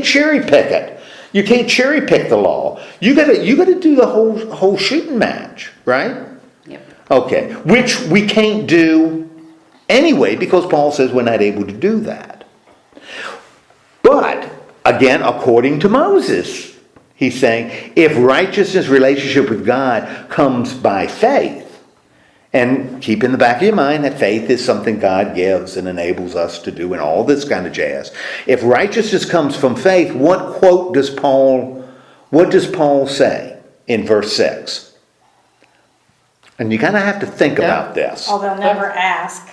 cherry pick it. You can't cherry pick the law. You got to do the whole shooting match, right? Yep. Okay, which we can't do anyway because Paul says we're not able to do that. But again, according to Moses, he's saying if righteousness relationship with God comes by faith, and keep in the back of your mind that faith is something God gives and enables us to do and all this kind of jazz. If righteousness comes from faith, what does Paul say in verse 6? And you kind of have to think about this. Oh, they'll never ask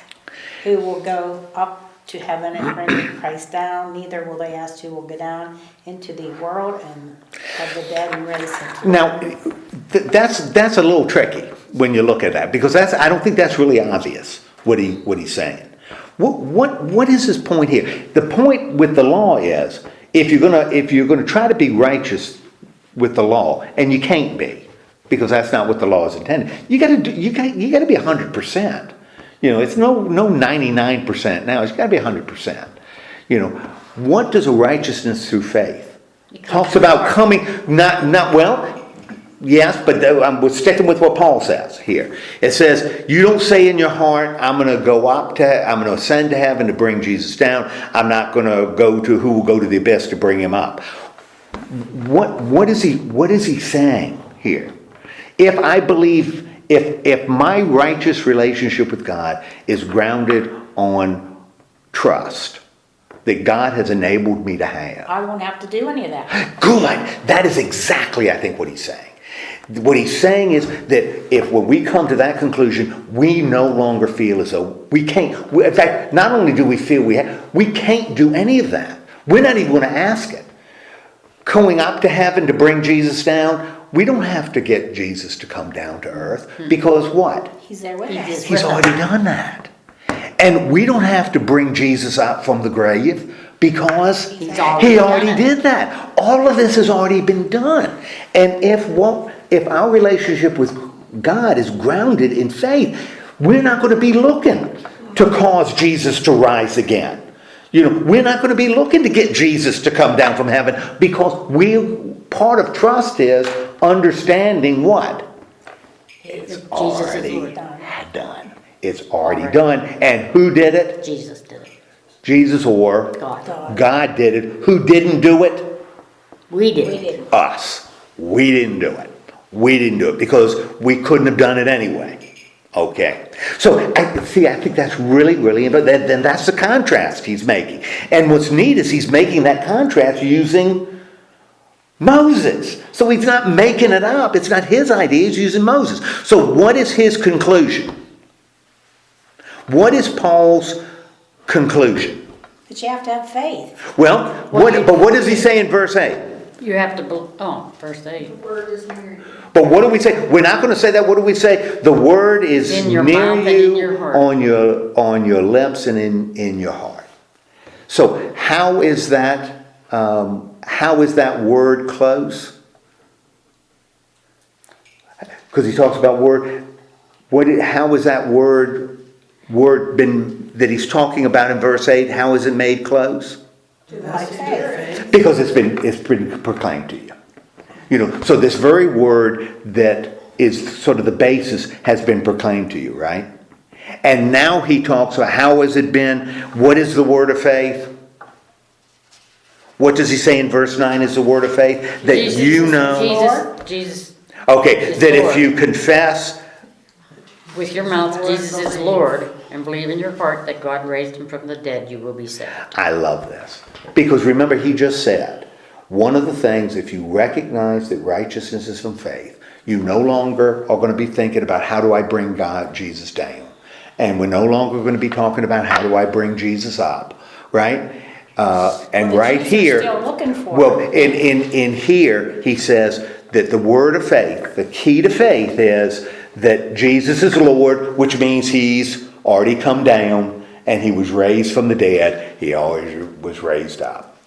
who will go up to heaven and bring Christ down. Neither will they ask who will go down into the world and of the dead and raise him to Now, that's a little tricky when you look at that, because I don't think that's really obvious what he's saying. What is his point here? The point with the law is if you're gonna try to be righteous with the law, and you can't be, because that's not what the law is intended. You got to be 100%. It's no 99% now. It's got to be 100%. What does a righteousness through faith? Talks about coming, not well. Yes, but we're sticking with what Paul says here. It says, you don't say in your heart, I'm going to ascend to heaven to bring Jesus down. I'm not going to go to who will go to the abyss to bring him up. What is he saying here? If I believe, if my righteous relationship with God is grounded on trust that God has enabled me to have, I won't have to do any of that. good. That is exactly, I think, what he's saying. What he's saying is that if when we come to that conclusion, we no longer feel as though we can't. In fact, not only do we feel we can't do any of that. We're not even going to ask it. Going up to heaven to bring Jesus down, we don't have to get Jesus to come down to earth because what? He's there with us. He's already done that. And we don't have to bring Jesus up from the grave because he already did that. All of this has already been done. And if our relationship with God is grounded in faith, we're not going to be looking to cause Jesus to rise again. We're not going to be looking to get Jesus to come down from heaven because part of trust is understanding what? It's already done. It's already done. And who did it? Jesus did it. Jesus or God did it. Who didn't do it? We did. Us. We didn't do it. We didn't do it because we couldn't have done it anyway. Okay. So, I think that's really, really important. Then that's the contrast he's making. And what's neat is he's making that contrast using Moses. So he's not making it up. It's not his idea. He's using Moses. So what is his conclusion? What is Paul's conclusion? But you have to have faith. Well, what does he say in verse 8? You have to, verse 8. The word is near you. But what do we say? We're not going to say that. What do we say? The word is In your near mouth and in you, your heart. on your lips and in your heart. So how is that? How is that word close? Because he talks about word. How is that word been that he's talking about in verse 8? How is it made close? To the Spirit. Because it's been proclaimed to you. You know, so this very word that is sort of the basis has been proclaimed to you, right? And now he talks about how has it been? What is the word of faith? What does he say in verse 9 is the word of faith? That Jesus you is- know. Jesus, Okay, is that if Lord. you confess. with your mouth, Jesus is Lord, and believe in your heart that God raised him from the dead, you will be saved. I love this. Because remember, he just said, one of the things, if you recognize that righteousness is from faith, you no longer are going to be thinking about how do I bring Jesus down. And we're no longer going to be talking about how do I bring Jesus up, right? And the right Jews are here, still looking for well, him. in here, he says that the word of faith, the key to faith is that Jesus is Lord, which means he's already come down and he was raised from the dead. He always was raised up.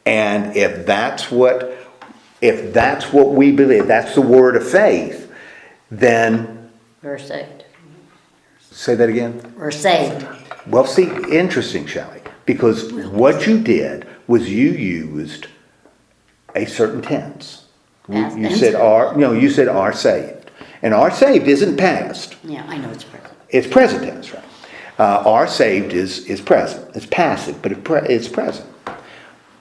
And if that's what we believe, that's the word of faith, then We're saved. say that again. We're saved. Well, see, interesting, Shelley, because what you did was you used a certain tense. Past You tense. said are, no, you said are saved. And are saved isn't past. Yeah, I know it's present. It's present tense, right? Are saved is present. It's passive, but it's present.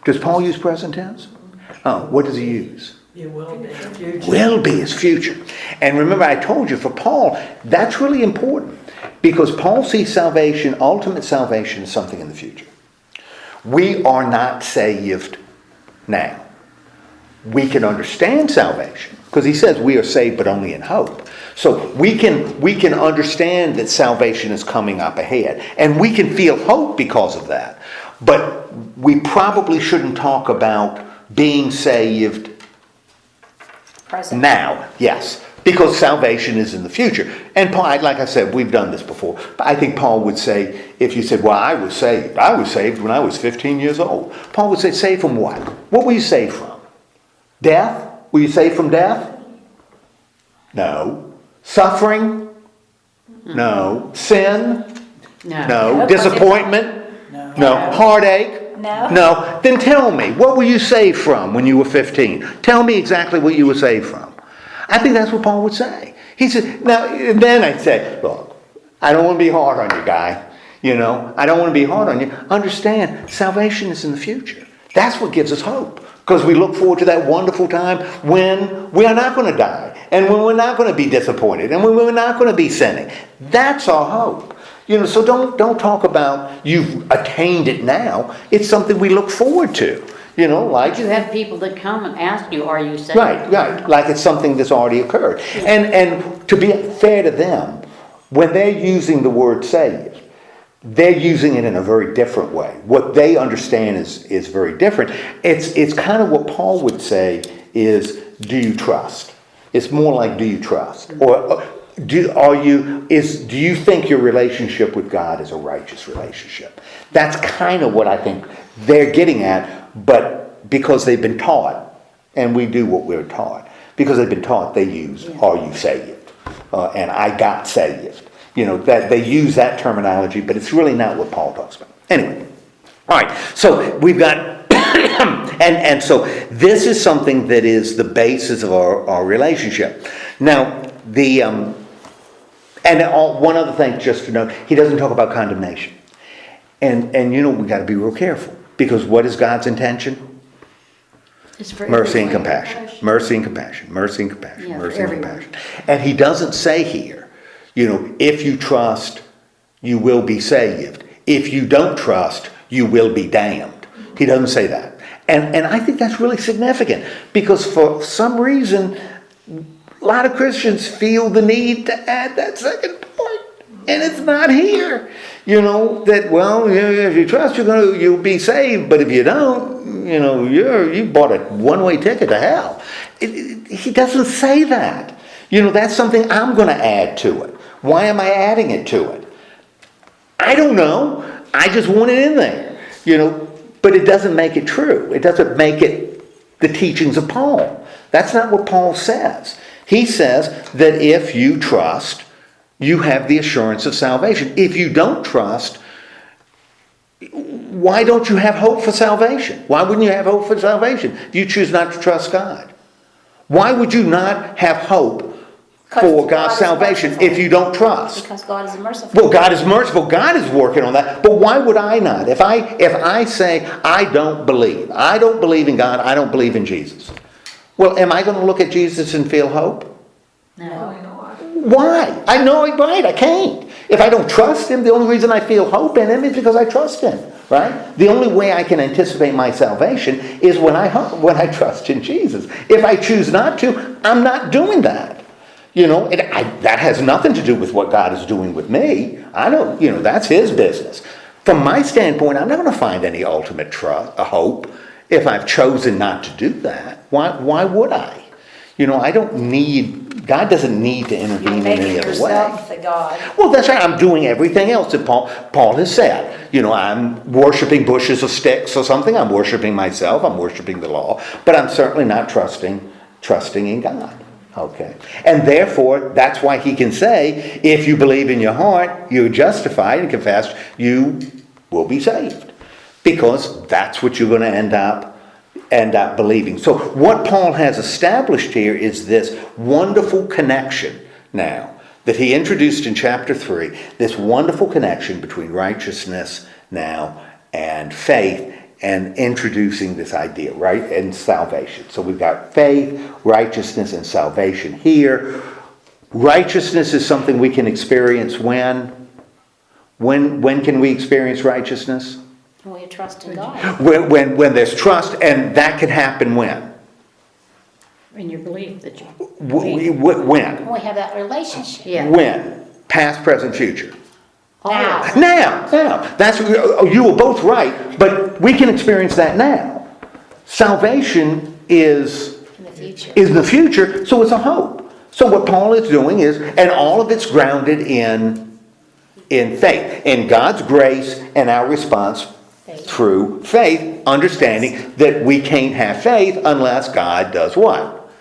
Does Paul use present tense? Oh, what does he use? You will be in future. Will be is future. And remember, I told you, for Paul, that's really important. Because Paul sees salvation, ultimate salvation, as something in the future. We are not saved now. We can understand salvation. Because he says we are saved but only in hope. So we can understand that salvation is coming up ahead. And we can feel hope because of that. But we probably shouldn't talk about being saved Present. now, yes, because salvation is in the future. And Paul, like I said, we've done this before. But I think Paul would say, if you said, well, I was saved when I was 15 years old. Paul would say, saved from what? What were you saved from? Death? Were you saved from death? No. Suffering? No. Sin? No. Disappointment? No. Heartache? No. No. Then tell me, what were you saved from when you were 15? Tell me exactly what you were saved from. I think that's what Paul would say. He said, now, and then I'd say, look, I don't want to be hard on you, guy. You know, I don't want to be hard on you. Understand, salvation is in the future. That's what gives us hope. Because we look forward to that wonderful time when we are not going to die. And when we're not going to be disappointed. And when we're not going to be sinning. That's our hope. You know, so don't talk about you've attained it now. It's something we look forward to. You know, like... But you have people that come and ask you, are you saved? Right. Like it's something that's already occurred. And to be fair to them, when they're using the word saved, they're using it in a very different way. What they understand is very different. It's kind of what Paul would say is, do you trust? It's more like, do you trust? Or do you think your relationship with God is a righteous relationship? That's kind of what I think they're getting at, but because they've been taught, and we do what we're taught, because they've been taught, they use, are you saved? And I got saved. You know, that they use that terminology, but it's really not what Paul talks about. Anyway, all right, so we've got, and so this is something that is the basis of our relationship. Now, one other thing just to note, he doesn't talk about condemnation. And you know, we got to be real careful, because what is God's intention? It's for Mercy and everyone. compassion. Mercy and compassion. Mercy and compassion. Yeah, Mercy for and everyone. compassion. And he doesn't say here, you know, if you trust, you will be saved. If you don't trust, you will be damned. He doesn't say that. And I think that's really significant, because for some reason, a lot of Christians feel the need to add that second point. And it's not here. That, well, if you trust, you'll be saved. But if you don't, you bought a one-way ticket to hell. He doesn't say that. That's something I'm going to add to it. Why am I adding it to it? I don't know. I just want it in there. But it doesn't make it true. It doesn't make it the teachings of Paul. That's not what Paul says. He says that if you trust, you have the assurance of salvation. If you don't trust, why don't you have hope for salvation? Why wouldn't you have hope for salvation if you choose not to trust God? Why would you not have hope for God's salvation if you don't trust? Because God is merciful. Well, God is merciful. God is working on that. But why would I not? If I say I don't believe in God, I don't believe in Jesus. Well, am I going to look at Jesus and feel hope? No. Why? I know it, right? I can't. If I don't trust Him, the only reason I feel hope in Him is because I trust Him, right? The only way I can anticipate my salvation is when I trust in Jesus. If I choose not to, I'm not doing that. That has nothing to do with what God is doing with me. I don't, that's His business. From my standpoint, I'm not going to find any ultimate hope if I've chosen not to do that. Why would I? God doesn't need to intervene in any other way. Yourself the God. Well, that's right. I'm doing everything else that Paul has said. I'm worshiping bushes of sticks or something. I'm worshiping myself. I'm worshiping the law. But I'm certainly not trusting in God. Okay. And therefore, that's why he can say, if you believe in your heart, you're justified and confessed, you will be saved. Because that's what you're going to end up believing. So what Paul has established here is this wonderful connection now that he introduced in chapter 3, this wonderful connection between righteousness now and faith, and introducing this idea, right, and salvation. So we've got faith, righteousness, and salvation here. Righteousness is something we can experience when? When can we experience righteousness? When we trust in God. When there's trust, and that can happen when? In your belief that you When? When we have that relationship. Yeah. When? Past, present, future. Now. Now. You were both right, but we can experience that now. Salvation is In the future. in the future, so it's a hope. So what Paul is doing is, and all of it's grounded in faith, in God's grace and our response through faith, understanding that we can't have faith unless God does what?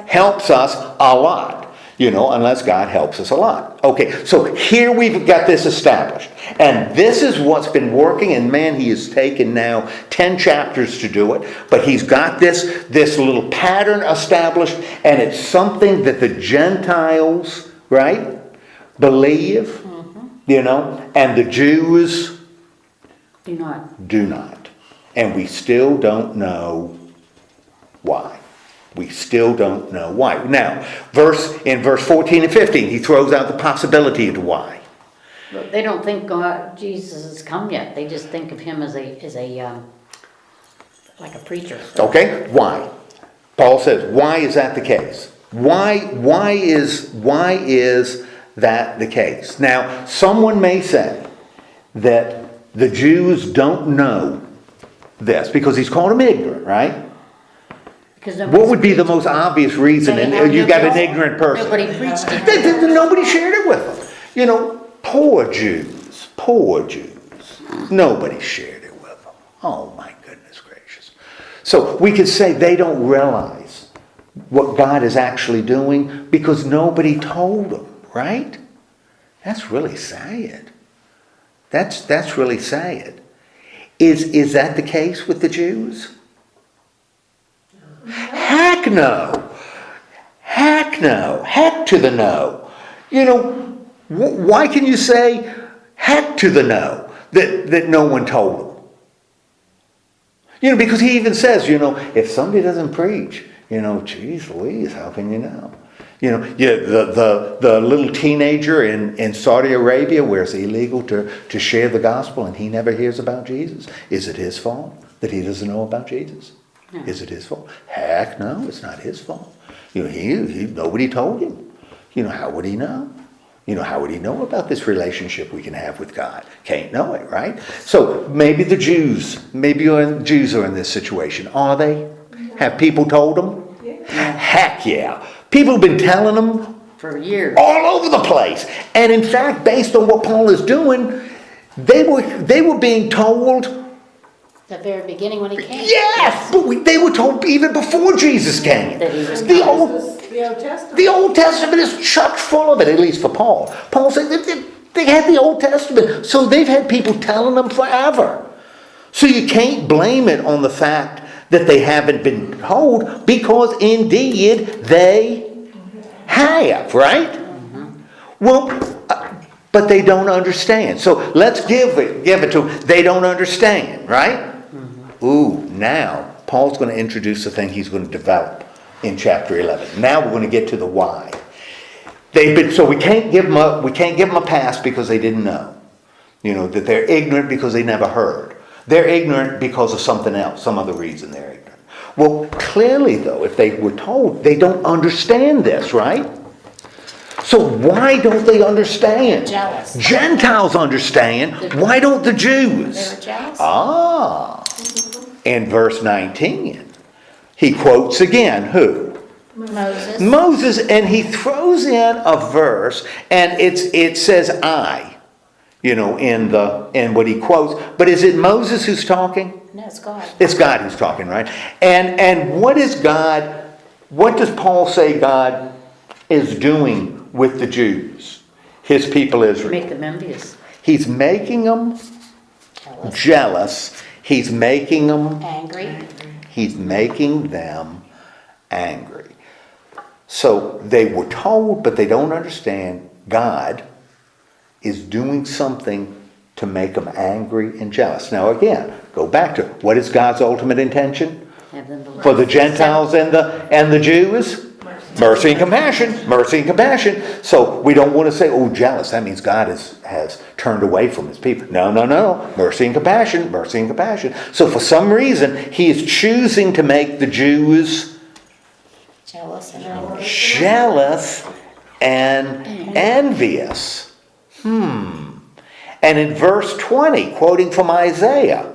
Helps us a lot. Unless God helps us a lot. Okay, so here we've got this established. And this is what's been working, and man, he has taken now 10 chapters to do it. But he's got this little pattern established, and it's something that the Gentiles, right, believe, and the Jews do not. And we still don't know why. We still don't know why. Now, in verse 14 and 15, he throws out the possibility of why. But they don't think Jesus has come yet. They just think of him as a like a preacher. Okay, why? Paul says, why is that the case? Why is that the case? Now, someone may say that the Jews don't know this because he's called them ignorant, right? What would be the most obvious reason? And you got an ignorant person. Nobody preached it. Nobody shared it with them. Poor Jews. Nobody shared it with them. Oh my goodness gracious. So we could say they don't realize what God is actually doing because nobody told them, right? That's really sad. That's really sad. Is that the case with the Jews? Heck no. Heck no. Heck to the no. Why can you say heck to the no that no one told them? Because he even says, if somebody doesn't preach, geez Louise, how can you know? The little teenager in Saudi Arabia where it's illegal to share the gospel and he never hears about Jesus. Is it his fault that he doesn't know about Jesus? No. Is it his fault? Heck no, it's not his fault. Nobody told him. How would he know? You know, how would he know about this relationship we can have with God? Can't know it, right? So maybe the Jews are in this situation. Are they? Have people told them? Heck yeah. People have been telling them For years. all over the place. And in fact, based on what Paul is doing, they were being told, The very beginning when he came. yes, but they were told even before Jesus came. That he was The Old, The Old Testament. the Old Testament is chock full of it, at least for Paul. Paul said that they had the Old Testament, so they've had people telling them forever. So you can't blame it on the fact that they haven't been told, because indeed they have, right? Well, but they don't understand. So let's give it to them. They don't understand, right? Ooh, now Paul's going to introduce the thing he's going to develop in chapter 11. Now we're going to get to the why. So we can't give them a pass because they didn't know. You know, that they're ignorant because they never heard. They're ignorant because of something else, some other reason they're ignorant. Well, clearly though, if they were told, they don't understand this, right? So why don't they understand? Jealous. Gentiles understand. Why don't the Jews? They were jealous. In verse 19, he quotes again who? Moses. Moses, and he throws in a verse, and it says I, you know, in what he quotes. But is it Moses who's talking? No, it's God. It's God who's talking, right? And what is God? What does Paul say God is doing with the Jews, his people Israel? Make them envious. He's making them jealous. He's making them Angry. He's making them angry. So they were told, but they don't understand. God is doing something to make them angry and jealous. Now again, go back to what is God's ultimate intention Have them believe. for the Gentiles and the Jews? Mercy and compassion. Mercy and compassion. So we don't want to say, oh, jealous. That means God has turned away from his people. No. Mercy and compassion. Mercy and compassion. So for some reason, he is choosing to make the Jews Jealous and angry. jealous and envious. And in verse 20, quoting from Isaiah,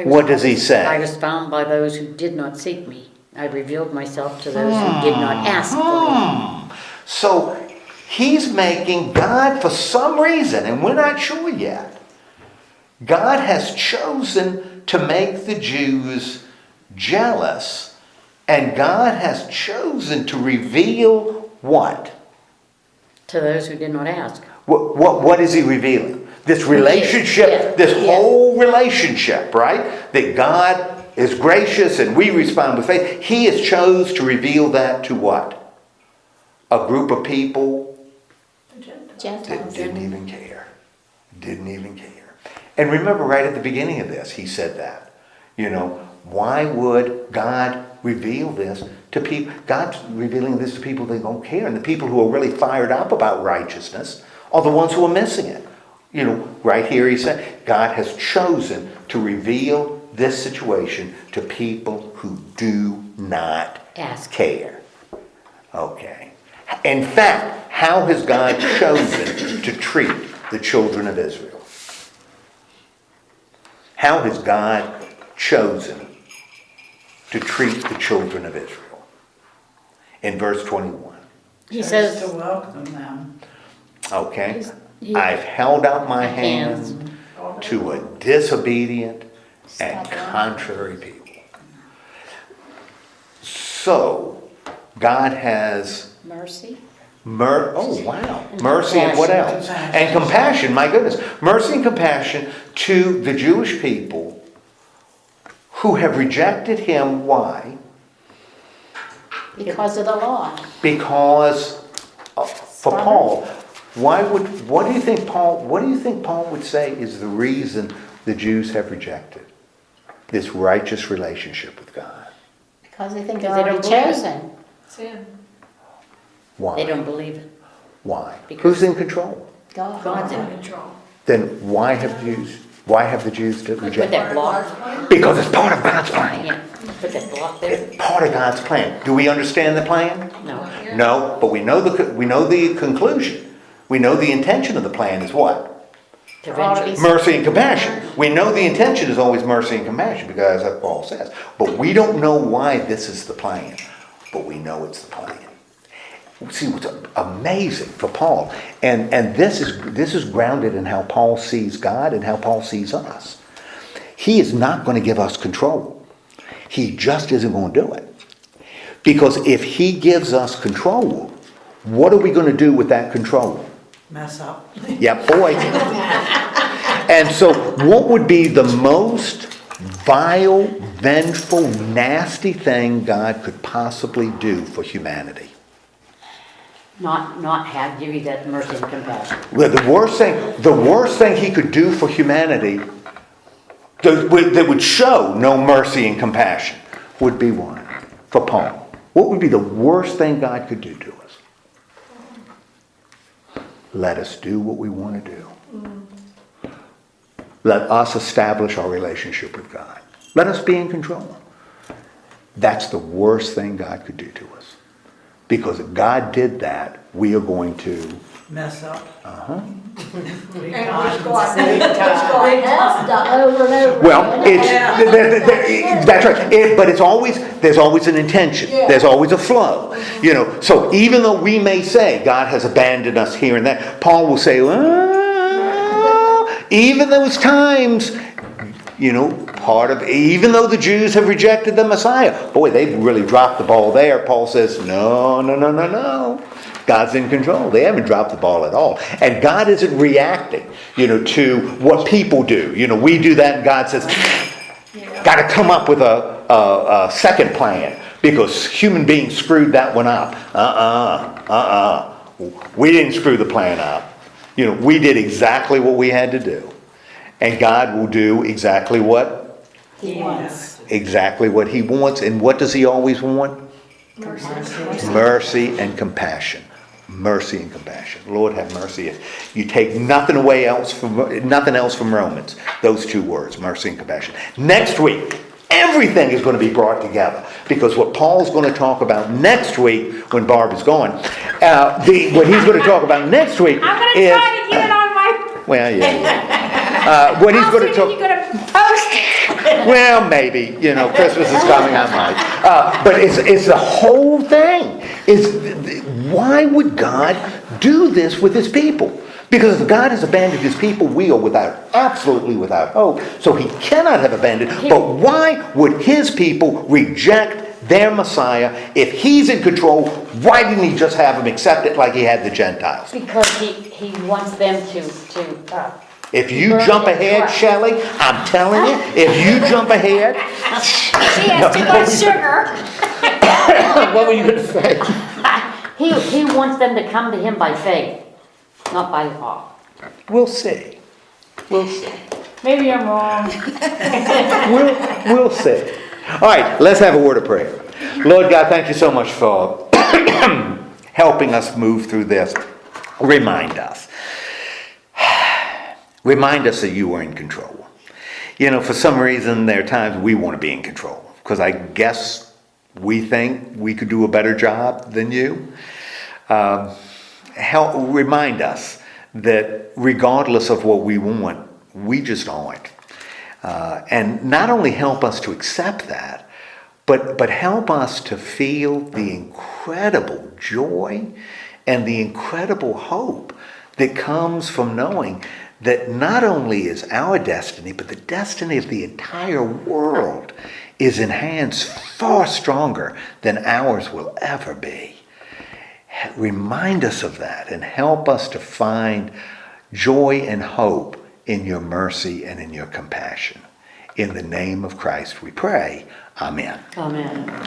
what does he say? I was found by those who did not seek me. I revealed myself to those who did not ask for me. So he's making God, for some reason, and we're not sure yet, God has chosen to make the Jews jealous, and God has chosen to reveal what? To those who did not ask. What is he revealing? This relationship, Yeah. this whole relationship, right? That God is gracious and we respond with faith. He has chose to reveal that to what? A group of people that Gentiles. didn't even care. Didn't even care. And remember right at the beginning of this, he said that. You know, why would God reveal this to people? God's revealing this to people that don't care. And the people who are really fired up about righteousness are the ones who are missing it. You know, right here he said, God has chosen to reveal this situation to people who do not Ask. care. Okay. In fact, how has God chosen to treat the children of Israel? How has God chosen to treat the children of Israel? In verse 21. He says, To welcome them. Okay. He- I've held out my hands to a disobedient and contrary people. So, God has Mercy. mercy and what else? Compassion. And compassion, my goodness. Mercy and compassion to the Jewish people who have rejected him. Why? Because of the law. Because for Paul, what do you think Paul would say is the reason the Jews have rejected this righteous relationship with God? Because they think they're Because they already don't believe it. chosen. Sin. Why? they don't believe it. Why? Because- Who's in control? God. God's in Control. Then why have the Jews Put rejected? that block. Because it's part of God's plan. Yeah, put that block there. It's part of God's plan. Do we understand the plan? No. No, but we know the conclusion. We know the intention of the plan is what? To eventually- Mercy and compassion. We know the intention is always mercy and compassion because that's what Paul says. But we don't know why this is the plan. But we know it's the plan. See what's amazing for Paul, and this is grounded in how Paul sees God and how Paul sees us. He is not going to give us control. He just isn't going to do it. Because if he gives us control, what are we going to do with that control? Mess up. Yeah, boy. And so what would be the most vile, vengeful, nasty thing God could possibly do for humanity? Not have, give you that mercy and compassion. Well, the worst thing he could do for humanity that would show no mercy and compassion would be what? For Paul. What would be the worst thing God could do to us? Let us do what we want to do. Let us establish our relationship with God. Let us be in control. That's the worst thing God could do to us. Because if God did that, we are going to Mess up. And it's going over and over. Well, that's right. But there's always an intention. Yeah. There's always a flow. So even though we may say God has abandoned us here and there, Paul will say, well, even those times, even though the Jews have rejected the Messiah, boy, they've really dropped the ball there. Paul says, no. God's in control. They haven't dropped the ball at all. And God isn't reacting, to what people do. We do that and God says, got to come up with a second plan because human beings screwed that one up. We didn't screw the plan up. We did exactly what we had to do. And God will do exactly what? He wants. Exactly what he wants. And what does he always want? Mercy and compassion. Mercy and compassion. Lord have mercy. If you take nothing else from Romans, those two words, mercy and compassion. Next week, everything is going to be brought together because what Paul's going to talk about next week, when Barb is gone, what he's going to talk about next week I'm going to is. try to get it on my. Well, yeah. What he's going to talk. You're going to post it. Well, maybe, Christmas is coming, I might. But it's the whole thing. Why would God do this with his people? Because if God has abandoned his people, we are absolutely without hope. So he cannot have abandoned. But why would his people reject their Messiah? If he's in control, why didn't he just have them accept it like he had the Gentiles? Because he wants them to If you jump ahead, Shelley, I'm telling you, if you jump ahead. She has too much sugar. What were you going to say? he wants them to come to him by faith, not by law. We'll see. Maybe I'm wrong. We'll see. All right, let's have a word of prayer. Lord God, thank you so much for helping us move through this. Remind us that you are in control. For some reason, there are times we want to be in control because I guess we think we could do a better job than you. Remind us that regardless of what we want, we just aren't. And not only help us to accept that, but help us to feel the incredible joy and the incredible hope that comes from knowing that not only is our destiny, but the destiny of the entire world is in hands far stronger than ours will ever be. Remind us of that and help us to find joy and hope in your mercy and in your compassion. In the name of Christ we pray. Amen. Amen.